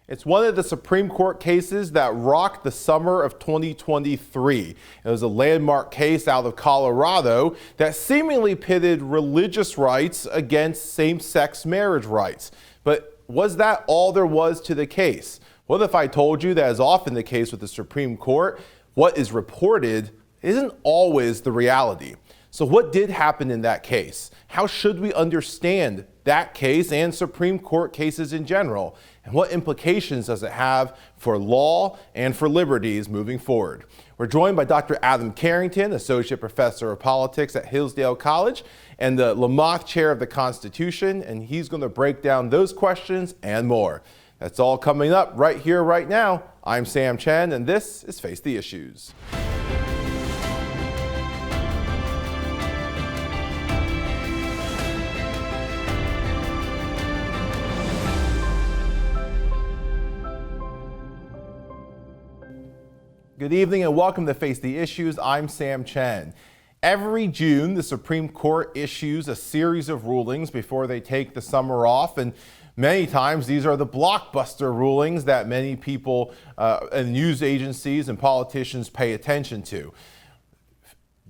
It's one of the Supreme Court cases that rocked the summer of 2023. It was a landmark case out of Colorado that seemingly pitted religious rights against same-sex marriage rights. But was that all there was to the case? What if I told you that, as often the case with the Supreme Court, what is reported isn't always the reality? So what did happen in that case? How should we understand that case and Supreme Court cases in general? And what implications does it have for law and for liberties moving forward? We're joined by Dr. Adam Carrington, Associate Professor of Politics at Hillsdale College and the Lamothe Chair of the Constitution, and he's going to break down those questions and more. That's all coming up right here, right now. I'm Sam Chen, and this is Face the Issues. Good evening and welcome to Face the Issues. I'm Sam Chen. Every June, the Supreme Court issues a series of rulings before they take the summer off, and many times these are the blockbuster rulings that many people and news agencies and politicians pay attention to.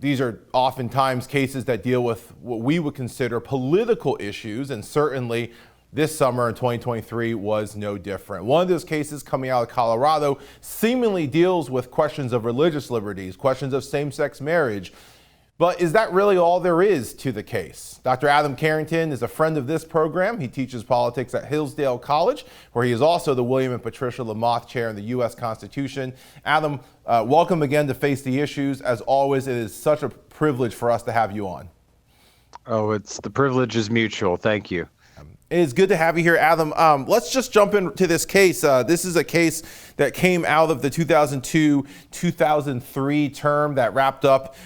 These are oftentimes cases that deal with what we would consider political issues, and certainly this summer in 2023 was no different. One of those cases coming out of Colorado seemingly deals with questions of religious liberties, questions of same-sex marriage. But is that really all there is to the case? Dr. Adam Carrington is a friend of this program. He teaches politics at Hillsdale College, where he is also the William and Patricia Lamothe Chair in the U.S. Constitution. Adam, welcome again to Face the Issues. As always, it is such a privilege for us to have you on. Oh, the privilege is mutual. Thank you. It is good to have you here, Adam. Let's just jump into this case. This is a case that came out of the 2002-2003 term that wrapped up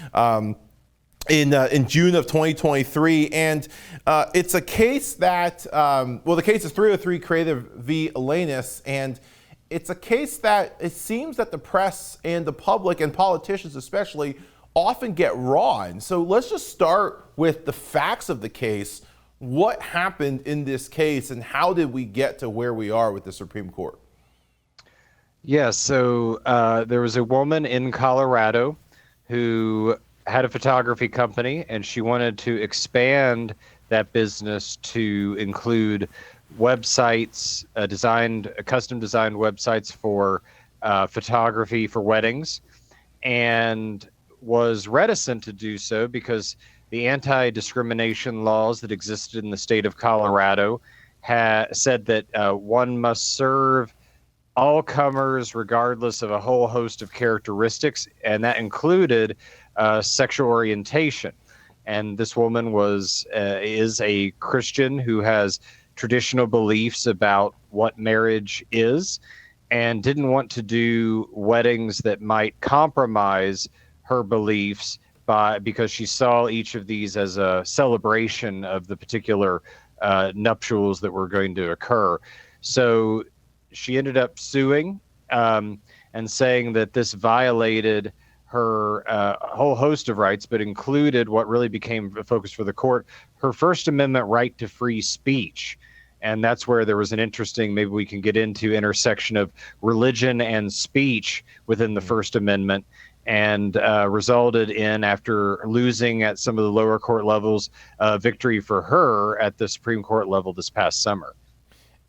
in June of 2023. And it's a case that, the case is 303 Creative v. Elenis. And it's a case that it seems that the press and the public and politicians especially often get wrong. So let's just start with the facts of the case. What happened in this case and how did we get to where we are with the Supreme Court? Yeah, so there was a woman in Colorado who had a photography company, and she wanted to expand that business to include websites, custom designed websites for photography for weddings, and was reticent to do so because the anti-discrimination laws that existed in the state of Colorado said that one must serve all comers regardless of a whole host of characteristics, and that included sexual orientation. And this woman is a Christian who has traditional beliefs about what marriage is, and didn't want to do weddings that might compromise her beliefs because she saw each of these as a celebration of the particular nuptials that were going to occur. So she ended up suing and saying that this violated her whole host of rights, but included what really became a focus for the court, her First Amendment right to free speech. And that's where there was an interesting, maybe we can get into, intersection of religion and speech within the First Amendment, and resulted in, after losing at some of the lower court levels, victory for her at the Supreme Court level this past summer.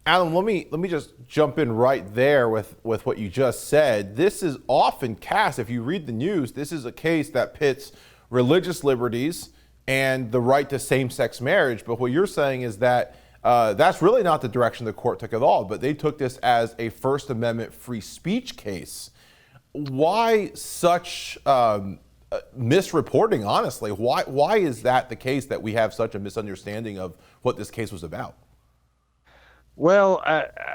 Adam, let me just jump in right there with what you just said. This is often cast, if you read the news, this is a case that pits religious liberties and the right to same-sex marriage. But what you're saying is that that's really not the direction the court took at all, but they took this as a First Amendment free speech case. Why such misreporting, honestly? Why is that the case, that we have such a misunderstanding of what this case was about? Well,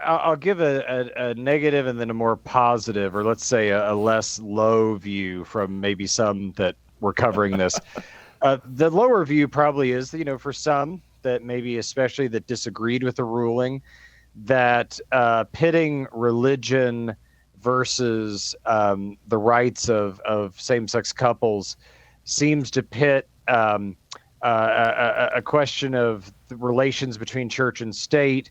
I'll give a negative and then a more positive, or let's say a less low view from maybe some that were covering this. The lower view probably is, for some that maybe especially that disagreed with the ruling, that pitting religion versus the rights of same-sex couples seems to pit a question of the relations between church and state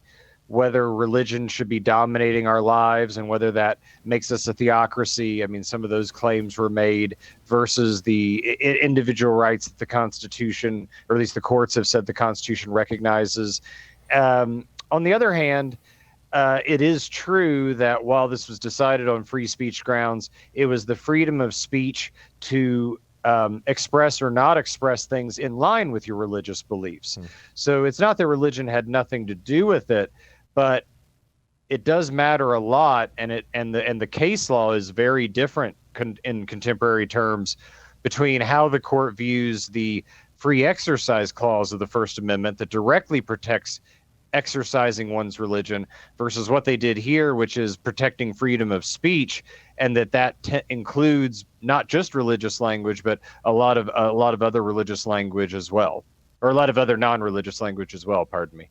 whether religion should be dominating our lives and whether that makes us a theocracy. I mean, some of those claims were made versus the individual rights that the Constitution, or at least the courts have said the Constitution recognizes. On the other hand, it is true that while this was decided on free speech grounds, it was the freedom of speech to express or not express things in line with your religious beliefs. So it's not that religion had nothing to do with it, but it does matter a lot, and the case law is very different in contemporary terms between how the court views the free exercise clause of the First Amendment that directly protects exercising one's religion versus what they did here, which is protecting freedom of speech, and that includes not just religious language, but a lot of other religious language as well, or a lot of other non-religious language as well. Pardon me.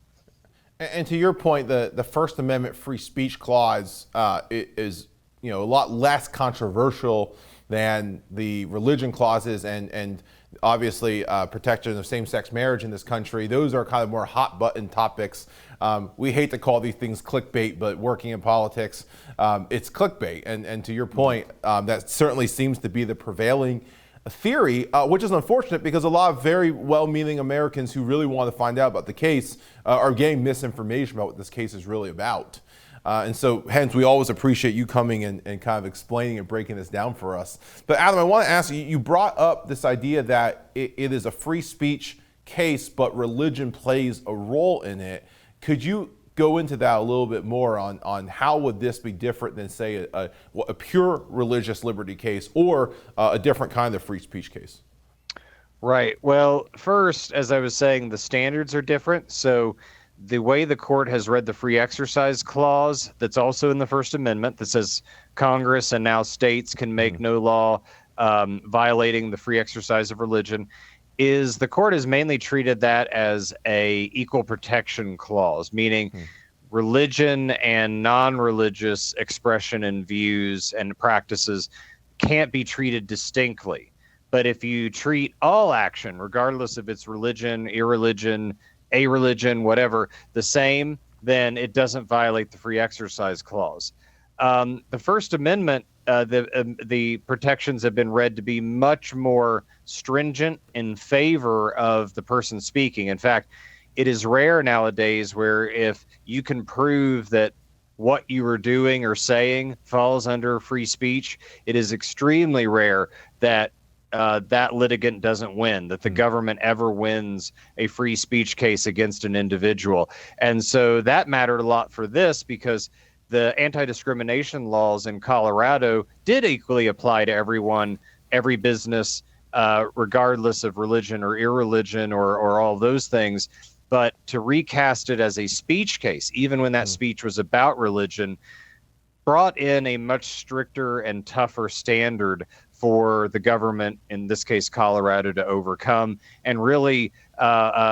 And to your point, the First Amendment free speech clause is a lot less controversial than the religion clauses, and obviously protection of same-sex marriage in this country. Those are kind of more hot button topics. We hate to call these things clickbait, but working in politics, it's clickbait. And to your point, that certainly seems to be the prevailing theory, which is unfortunate because a lot of very well-meaning Americans who really want to find out about the case are getting misinformation about what this case is really about. And so hence we always appreciate you coming and kind of explaining and breaking this down for us. But Adam, I want to ask you, you brought up this idea that it is a free speech case, but religion plays a role in it. Could you go into that a little bit more on how would this be different than, say, a pure religious liberty case or a different kind of free speech case? Right. Well, first, as I was saying, the standards are different. So the way the court has read the free exercise clause that's also in the First Amendment that says Congress and now states can make no law violating the free exercise of religion is the court has mainly treated that as a equal protection clause, meaning religion and non-religious expression and views and practices can't be treated distinctly. But if you treat all action, regardless of its religion, irreligion, a religion, whatever, the same, then it doesn't violate the free exercise clause. The First Amendment, the protections have been read to be much more stringent in favor of the person speaking. In fact, it is rare nowadays where if you can prove that what you are doing or saying falls under free speech, it is extremely rare that that litigant doesn't win, that the government ever wins a free speech case against an individual. And so that mattered a lot for this because the anti-discrimination laws in Colorado did equally apply to everyone, every business, regardless of religion or irreligion or all those things. But to recast it as a speech case, even when that speech was about religion, brought in a much stricter and tougher standard for the government, in this case Colorado, to overcome, and really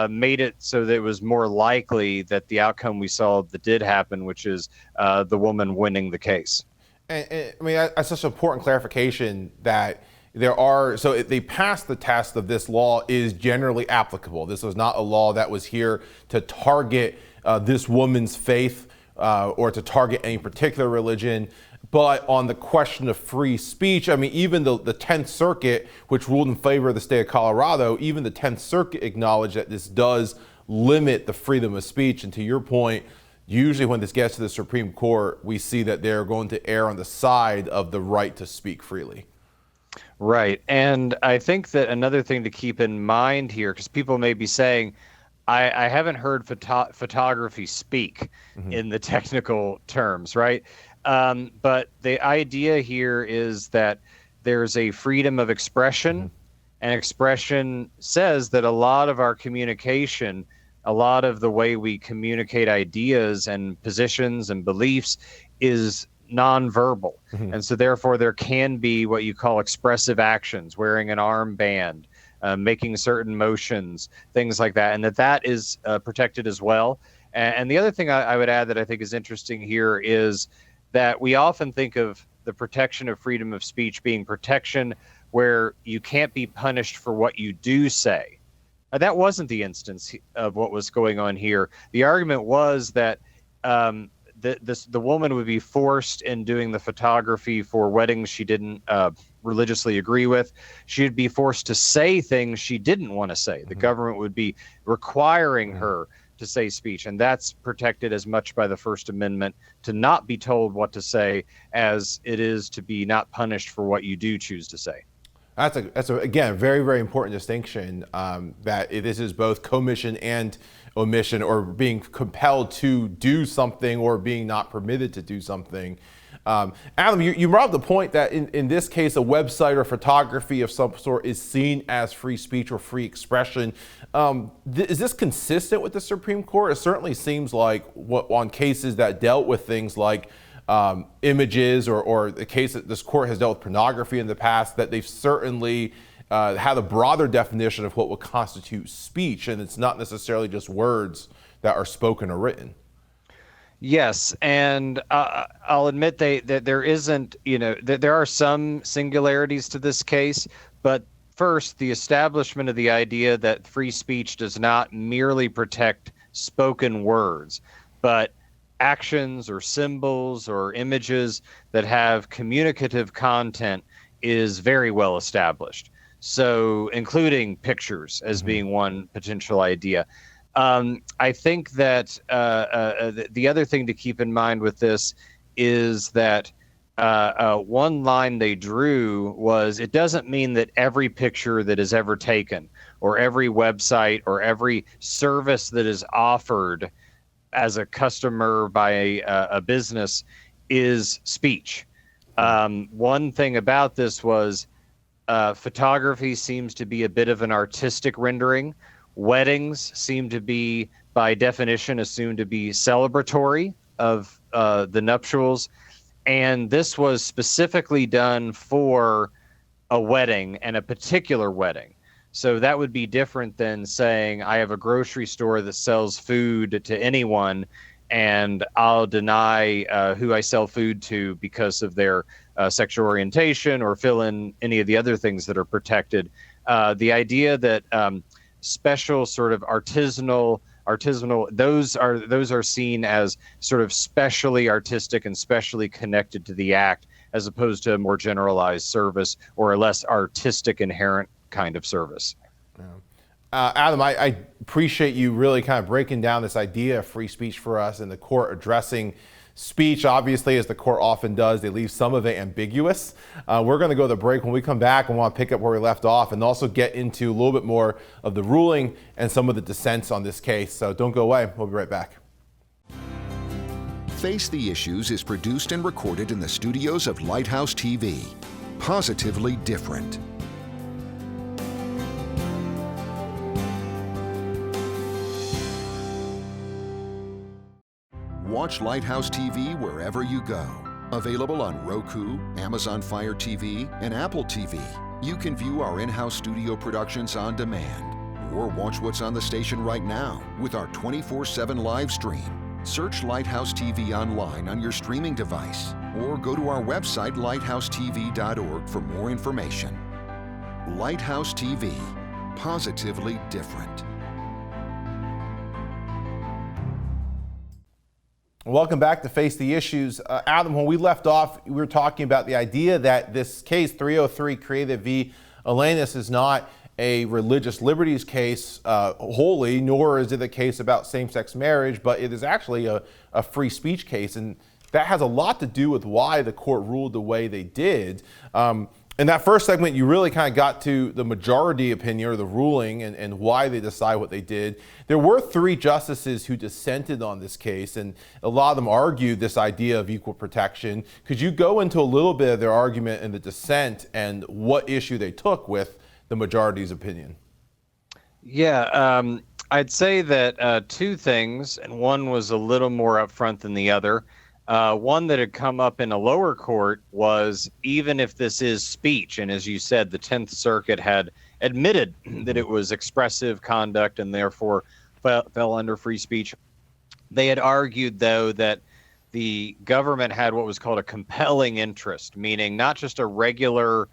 made it so that it was more likely that the outcome we saw that did happen, which is the woman winning the case. And I mean, that's such an important clarification that they passed the test of this law is generally applicable. This was not a law that was here to target this woman's faith or to target any particular religion. But on the question of free speech, I mean, even the 10th Circuit, which ruled in favor of the state of Colorado, even the 10th Circuit acknowledged that this does limit the freedom of speech. And to your point, usually when this gets to the Supreme Court, we see that they're going to err on the side of the right to speak freely. Right. And I think that another thing to keep in mind here, because people may be saying, I haven't heard photography speak in the technical terms, right? But the idea here is that there's a freedom of expression, and expression says that a lot of our communication, a lot of the way we communicate ideas and positions and beliefs is nonverbal. And so therefore there can be what you call expressive actions, wearing an armband, making certain motions, things like that, and that is protected as well. And the other thing I would add that I think is interesting here is that we often think of the protection of freedom of speech being protection where you can't be punished for what you do say. That wasn't the instance of what was going on here. The argument was that the woman would be forced in doing the photography for weddings she didn't religiously agree with. She'd be forced to say things she didn't want to say. The government would be requiring her to say speech, and that's protected as much by the First Amendment to not be told what to say as it is to be not punished for what you do choose to say. That's again, very, very important distinction, that this is both commission and omission, or being compelled to do something or being not permitted to do something. Adam, you brought up the point that in this case, a website or photography of some sort is seen as free speech or free expression. Is this consistent with the Supreme Court? It certainly seems like on cases that dealt with things like images, or the case that this court has dealt with pornography in the past, that they've certainly had a broader definition of what would constitute speech, and it's not necessarily just words that are spoken or written. Yes, and I'll admit that there isn't, that there are some singularities to this case, but first, the establishment of the idea that free speech does not merely protect spoken words, but actions or symbols or images that have communicative content is very well established. So, including pictures as being one potential idea. I think that the other thing to keep in mind with this is that one line they drew was, it doesn't mean that every picture that is ever taken, or every website, or every service that is offered as a customer by a business is speech. One thing about this was photography seems to be a bit of an artistic rendering. Weddings seem to be, by definition, assumed to be celebratory of the nuptials. And this was specifically done for a wedding, and a particular wedding. So that would be different than saying, I have a grocery store that sells food to anyone, and I'll deny who I sell food to because of their sexual orientation, or fill in any of the other things that are protected. The idea that special sort of artisanal, those are seen as sort of specially artistic and specially connected to the act, as opposed to a more generalized service or a less artistic inherent kind of service. Adam, I appreciate you really kind of breaking down this idea of free speech for us, and the court addressing speech. Obviously, as the court often does, they leave some of it ambiguous. We're going to go to the break. When we come back, we want to pick up where we left off and also get into a little bit more of the ruling and some of the dissents on this case. So don't go away. We'll be right back. Face the Issues is produced and recorded in the studios of Lighthouse TV. Positively different. Watch Lighthouse TV wherever you go. Available on Roku, Amazon Fire TV, and Apple TV. You can view our in-house studio productions on demand, or watch what's on the station right now with our 24/7 live stream. Search Lighthouse TV online on your streaming device, or go to our website lighthousetv.org for more information. Lighthouse TV. Positively different. Welcome back to Face the Issues. Adam, when we left off, we were talking about the idea that this case, 303 Creative v. Elenis, is not a religious liberties case wholly, nor is it a case about same-sex marriage, but it is actually a free speech case. And that has a lot to do with why the court ruled the way they did. In that first segment, you really kind of got to the majority opinion, or the ruling, and why they decide what they did. There were 3 justices who dissented on this case, and a lot of them argued this idea of equal protection. Could you go into a little bit of their argument in the dissent and what issue they took with the majority's opinion? Yeah, I'd say that 2 things, and one was a little more upfront than the other. One that had come up in a lower court was, even if this is speech, and as you said, the 10th Circuit had admitted that it was expressive conduct and therefore fell under free speech, they had argued, though, that the government had what was called a compelling interest, meaning not just a regular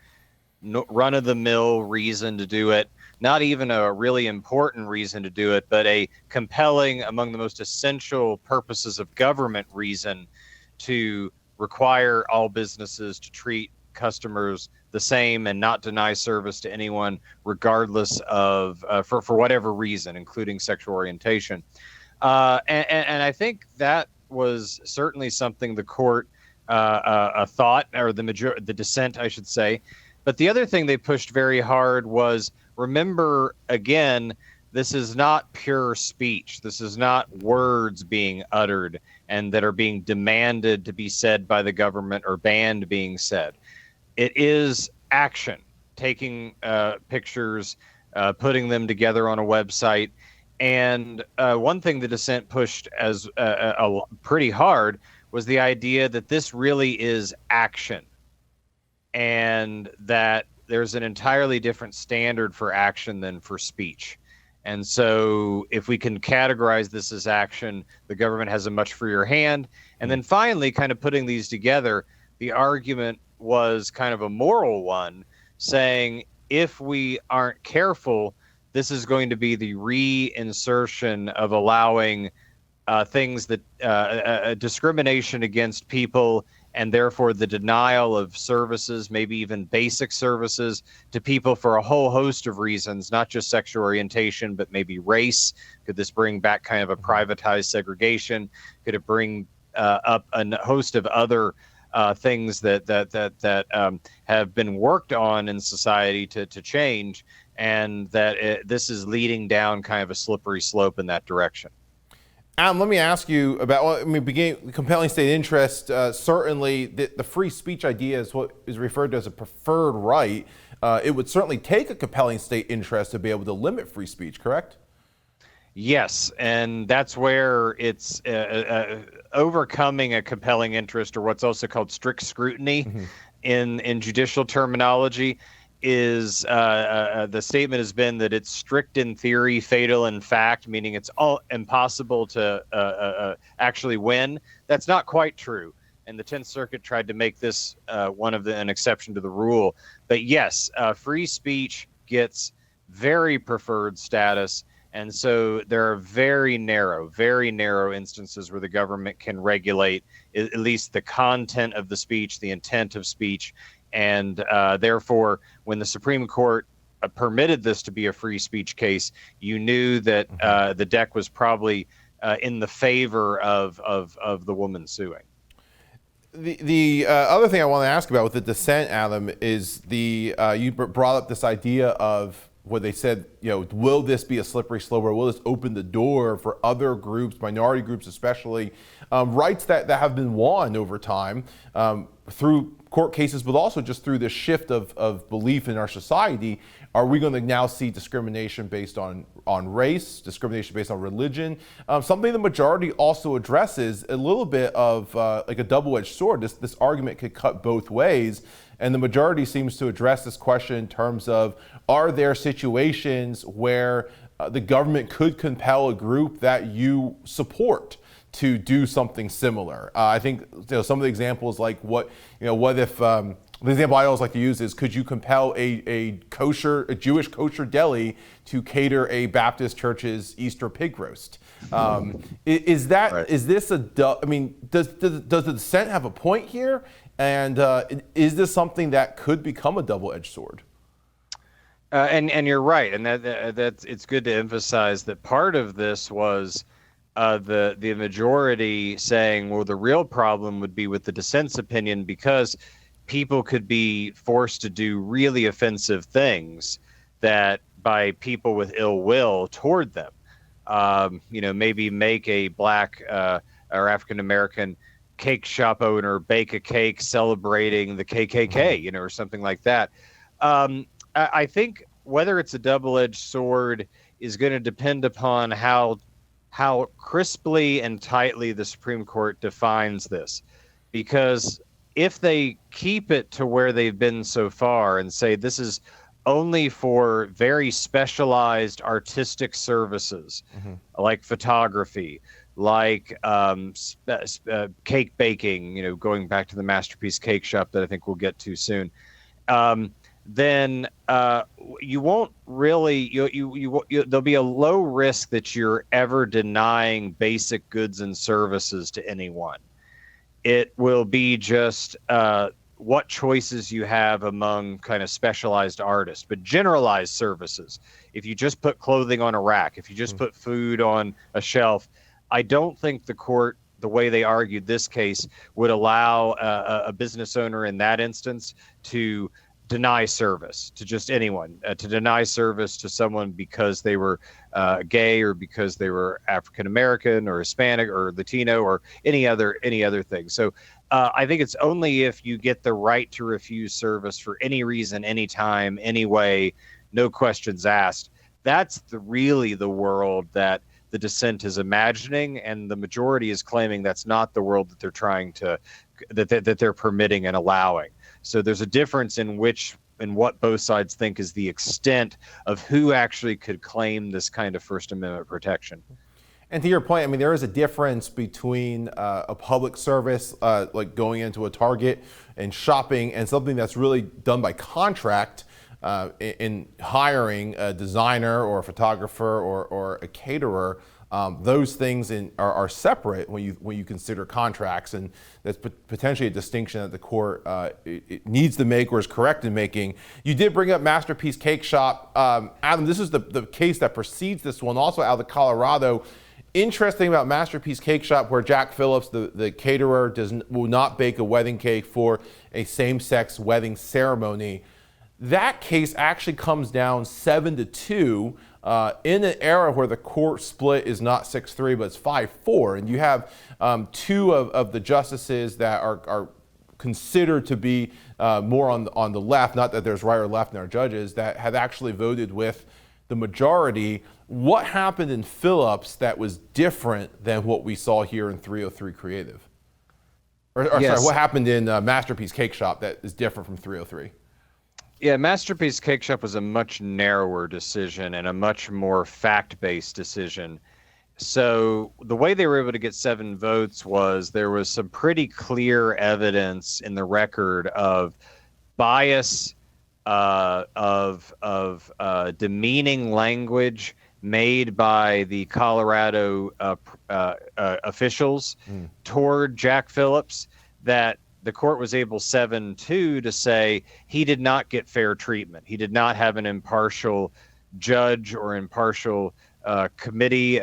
run-of-the-mill reason to do it, not even a really important reason to do it, but a compelling, among the most essential purposes of government reason to require all businesses to treat customers the same and not deny service to anyone, regardless of for whatever reason, including sexual orientation. And I think that was certainly something the court thought, or the dissent, I should say. But the other thing they pushed very hard was, remember, again, this is not pure speech. This is not words being uttered and that are being demanded to be said by the government or banned being said. It is action, taking pictures, putting them together on a website. And one thing the dissent pushed as pretty hard was the idea that this really is action, and that there's an entirely different standard for action than for speech. And so if we can categorize this as action, the government has a much freer hand. And then finally, kind of putting these together, the argument was kind of a moral one, saying if we aren't careful, this is going to be the reinsertion of allowing things that discrimination against people, and therefore the denial of services, maybe even basic services, to people for a whole host of reasons, not just sexual orientation, but maybe race. Could this bring back kind of a privatized segregation? Could it bring up a host of other things that have been worked on in society to change, and that this is leading down kind of a slippery slope in that direction? Adam, let me ask you about, well, I mean, compelling state interest. Certainly, the free speech idea is what is referred to as a preferred right. It would certainly take a compelling state interest to be able to limit free speech, correct? Yes, and that's where it's overcoming a compelling interest, or what's also called strict scrutiny in judicial terminology, is the statement has been that it's strict in theory, fatal in fact, meaning it's all impossible to actually win. That's not quite true. And the 10th Circuit tried to make this an exception to the rule. But yes, free speech gets very preferred status. And so there are very narrow instances where the government can regulate at least the content of the speech, the intent of speech. And therefore, when the Supreme Court permitted this to be a free speech case, you knew that the deck was probably in the favor of the woman suing. The other thing I want to ask about with the dissent, Adam, is you brought up this idea of what they said, will this be a slippery slope, or will this open the door for other groups, minority groups especially, rights that have been won over time through court cases, but also just through this shift of belief in our society? Are we going to now see discrimination based on race, discrimination based on religion? Something the majority also addresses, a little bit of like a double-edged sword. This argument could cut both ways. And the majority seems to address this question in terms of, are there situations where the government could compel a group that you support to do something similar? I think some of the examples, like what if the example I always like to use is, could you compel a Jewish kosher deli to cater a Baptist church's Easter pig roast? Is this I mean, does the dissent have a point here? And is this something that could become a double-edged sword? And you're right, and that's it's good to emphasize that part of this was the majority saying, well, the real problem would be with the dissent's opinion, because people could be forced to do really offensive things that by people with ill will toward them. Maybe make a black or African American cake shop owner bake a cake celebrating the KKK, or something like that. I think whether it's a double-edged sword is going to depend upon how crisply and tightly the Supreme Court defines this. Because if they keep it to where they've been so far and say this is only for very specialized artistic services, like photography, like cake baking, going back to the Masterpiece Cake Shop that I think we'll get to soon, then you won't really, there'll be a low risk that you're ever denying basic goods and services to anyone. It will be just what choices you have among kind of specialized artists, but generalized services. If you just put clothing on a rack, if you just put food on a shelf, I don't think the court, the way they argued this case, would allow a business owner in that instance to deny service to just anyone, to deny service to someone because they were gay or because they were African American or Hispanic or Latino or any other thing. So I think it's only if you get the right to refuse service for any reason, anytime, any way, no questions asked. That's really the world that the dissent is imagining, and the majority is claiming that's not the world that they're trying to, that they're permitting and allowing. So there's a difference in what both sides think is the extent of who actually could claim this kind of First Amendment protection. And to your point, I mean, there is a difference between a public service, like going into a Target and shopping, and something that's really done by contract, in hiring a designer or a photographer or a caterer. Those things are separate when you consider contracts, and that's potentially a distinction that the court it needs to make or is correct in making. You did bring up Masterpiece Cake Shop. Adam, this is the case that precedes this one, also out of Colorado. Interesting about Masterpiece Cake Shop, where Jack Phillips, the caterer, will not bake a wedding cake for a same-sex wedding ceremony. That case actually comes down 7-2 in an era where the court split is not 6-3, but it's 5-4. And you have two of the justices that are considered to be more on the left, not that there's right or left in our judges, that have actually voted with the majority. What happened in Phillips that was different than what we saw here in 303 Creative? Sorry, what happened in Masterpiece Cake Shop that is different from 303? Yeah, Masterpiece Cake Shop was a much narrower decision and a much more fact-based decision. So the way they were able to get 7 votes was there was some pretty clear evidence in the record of bias, of demeaning language made by the Colorado officials toward Jack Phillips, that the court was able 7-2 to say he did not get fair treatment. He did not have an impartial judge or impartial committee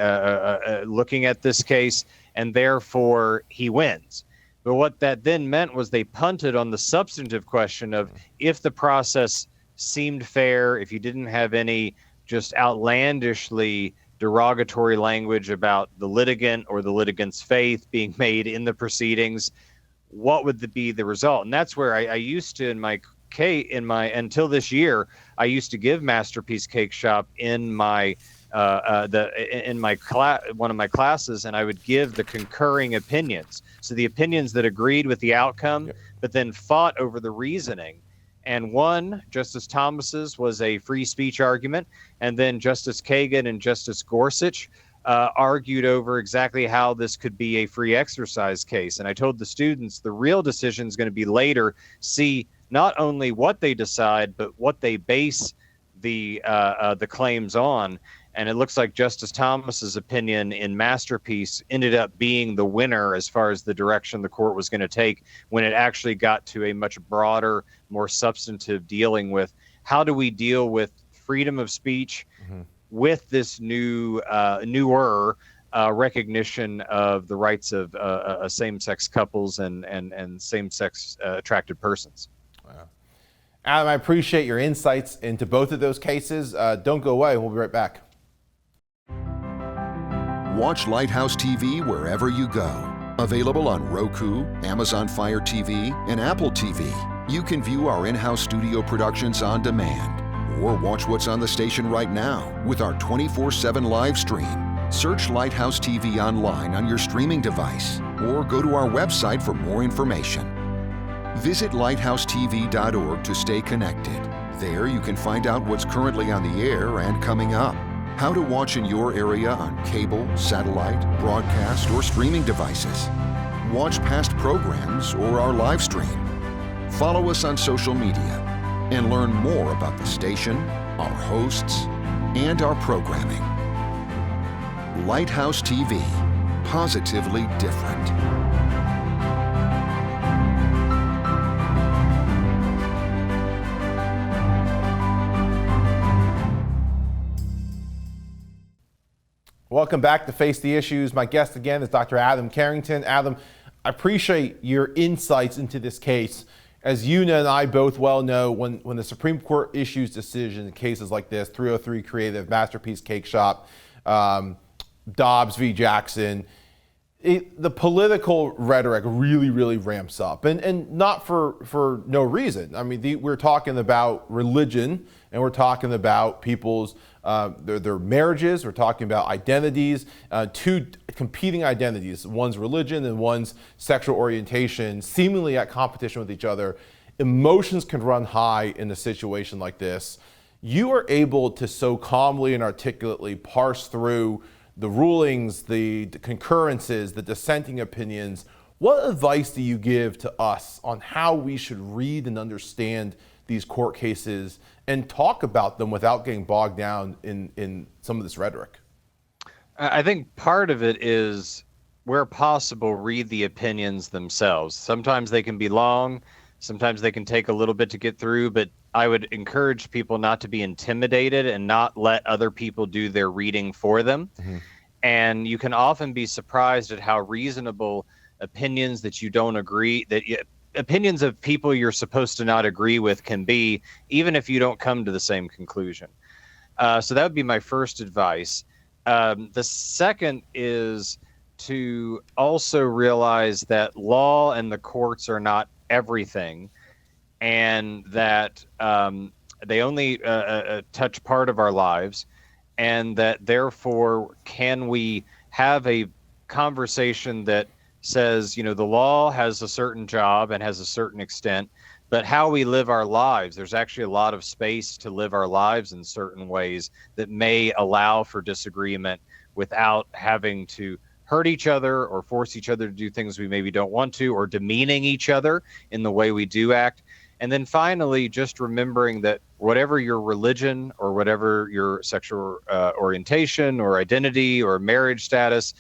looking at this case, and therefore he wins. But what that then meant was they punted on the substantive question of if the process seemed fair, if you didn't have any just outlandishly derogatory language about the litigant or the litigant's faith being made in the proceedings, what would be the result? And that's where I used to, until this year, I used to give Masterpiece Cake Shop in my one of my classes, and I would give the concurring opinions. So the opinions that agreed with the outcome, but then fought over the reasoning. And one, Justice Thomas's, was a free speech argument, and then Justice Kagan and Justice Gorsuch argued over exactly how this could be a free exercise case. And I told the students the real decision is going to be later, see not only what they decide, but what they base the claims on. And it looks like Justice Thomas's opinion in Masterpiece ended up being the winner as far as the direction the court was going to take, when it actually got to a much broader, more substantive dealing with how do we deal with freedom of speech with this newer recognition of the rights of same-sex couples and same-sex attracted persons. Wow. Adam, I appreciate your insights into both of those cases. Don't go away. We'll be right back. Watch Lighthouse TV wherever you go. Available on Roku, Amazon Fire TV, and Apple TV. You can view our in-house studio productions on demand, or watch what's on the station right now with our 24/7 live stream. Search Lighthouse TV online on your streaming device, or go to our website for more information. Visit lighthousetv.org to stay connected. There you can find out what's currently on the air and coming up, how to watch in your area on cable, satellite, broadcast, or streaming devices. Watch past programs or our live stream. Follow us on social media. and learn more about the station, our hosts, and our programming. Lighthouse TV, positively different. Welcome back to Face the Issues. My guest again is Dr. Adam Carrington. Adam, I appreciate your insights into this case. As you and I both well know, when the Supreme Court issues decisions in cases like this, 303 Creative, Masterpiece Cake Shop, Dobbs v. Jackson, the political rhetoric really ramps up, and not for no reason. I mean, we're talking about religion, and we're talking about people's their marriages. We're talking about identities, two competing identities. One's religion and one's sexual orientation, seemingly at competition with each other. Emotions can run high in a situation like this. You are able to so calmly and articulately parse through the rulings, the concurrences, the dissenting opinions. What advice do you give to us on how we should read and understand these court cases and talk about them without getting bogged down in some of this rhetoric? I think part of it is, where possible, read the opinions themselves. Sometimes they can be long, sometimes they can take a little bit to get through, but I would encourage people not to be intimidated and not let other people do their reading for them. Mm-hmm. And you can often be surprised at how reasonable opinions that you don't agree, opinions of people you're supposed to not agree with can be, even if you don't come to the same conclusion. So that would be my first advice. The second is to also realize that law and the courts are not everything, and that they only touch part of our lives, and that therefore can we have a conversation that says, the law has a certain job and has a certain extent, but how we live our lives, there's actually a lot of space to live our lives in certain ways that may allow for disagreement without having to hurt each other or force each other to do things we maybe don't want to, or demeaning each other in the way we do act. And then finally, just remembering that whatever your religion or whatever your sexual orientation or identity or marriage status,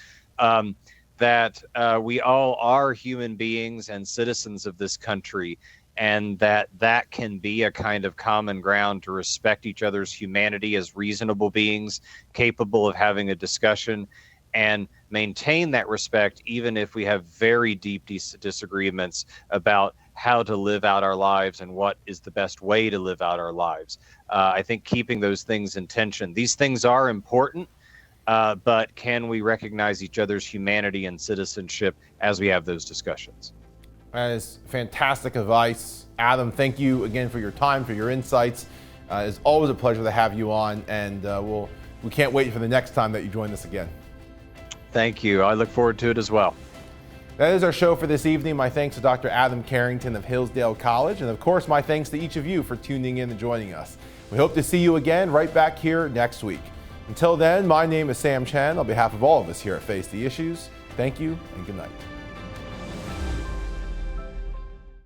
that we all are human beings and citizens of this country, and that can be a kind of common ground to respect each other's humanity as reasonable beings capable of having a discussion, and maintain that respect even if we have very deep disagreements about how to live out our lives and what is the best way to live out our lives. I think keeping those things in tension. These things are important, but can we recognize each other's humanity and citizenship as we have those discussions? That is fantastic advice. Adam, thank you again for your time, for your insights. It's always a pleasure to have you on, and we can't wait for the next time that you join us again. Thank you. I look forward to it as well. That is our show for this evening. My thanks to Dr. Adam Carrington of Hillsdale College, and of course, my thanks to each of you for tuning in and joining us. We hope to see you again right back here next week. Until then, my name is Sam Chen. On behalf of all of us here at Face the Issues, thank you and good night.